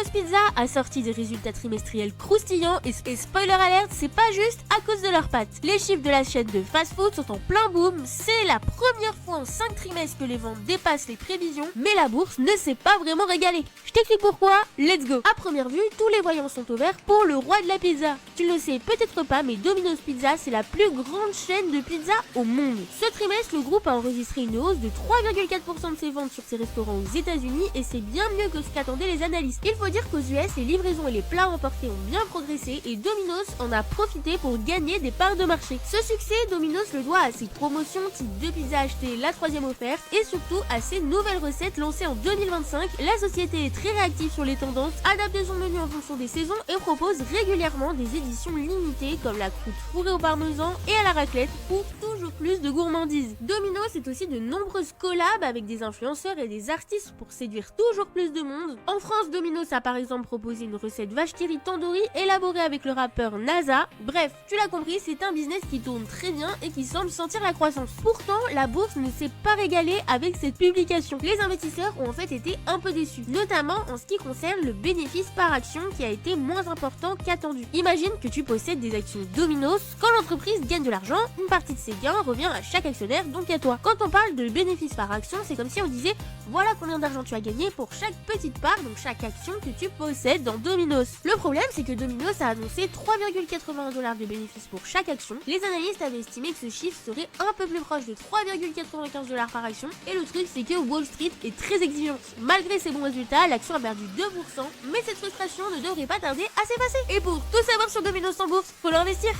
Domino's Pizza a sorti des résultats trimestriels croustillants et spoiler alert, c'est pas juste à cause de leurs pâtes. Les chiffres de la chaîne de fast-food sont en plein boom, c'est la première fois en 5 trimestres que les ventes dépassent les prévisions, mais la bourse ne s'est pas vraiment régalée. Je t'explique pourquoi, let's go. À première vue, tous les voyants sont au vert pour le roi de la pizza. Tu ne le sais peut-être pas, mais Domino's Pizza, c'est la plus grande chaîne de pizza au monde. Ce trimestre, le groupe a enregistré une hausse de 3,4% de ses ventes sur ses restaurants aux États-Unis et c'est bien mieux que ce qu'attendaient les analystes. Il faut dire qu'aux US, les livraisons et les plats emportés ont bien progressé et Domino's en a profité pour gagner des parts de marché. Ce succès, Domino's le doit à ses promotions type 2 pizzas achetées, la 3e offerte et surtout à ses nouvelles recettes lancées en 2025. La société est très réactive sur les tendances, adapte son menu en fonction des saisons et propose régulièrement des éditions limitées comme la croûte fourrée au parmesan et à la raclette pour toujours plus de gourmandises. Domino's est aussi de nombreuses collabs avec des influenceurs et des artistes pour séduire toujours plus de monde. En France, Domino's a par exemple proposé une recette vache qui rit tandoori élaborée avec le rappeur NASA. Bref, tu l'as compris, c'est un business qui tourne très bien et qui semble sentir la croissance. Pourtant, la bourse ne s'est pas régalée avec cette publication. Les investisseurs ont en fait été un peu déçus, notamment en ce qui concerne le bénéfice par action qui a été moins important qu'attendu. Imagine que tu possèdes des actions Domino's, quand l'entreprise gagne de l'argent, une partie de ses gains revient à chaque actionnaire, donc à toi. Quand on parle de bénéfice par action, c'est comme si on disait voilà combien d'argent tu as gagné pour chaque petite part, donc chaque action que tu possèdes dans Domino's. Le problème, c'est que Domino's a annoncé 3,81$ de bénéfices pour chaque action. Les analystes avaient estimé que ce chiffre serait un peu plus proche de 3,95$ par action, et le truc c'est que Wall Street est très exigeante. Malgré ces bons résultats, l'action a perdu 2%, mais cette frustration ne devrait pas tarder à s'effacer. Et pour tout savoir sur Domino's en bourse, faut l'investir.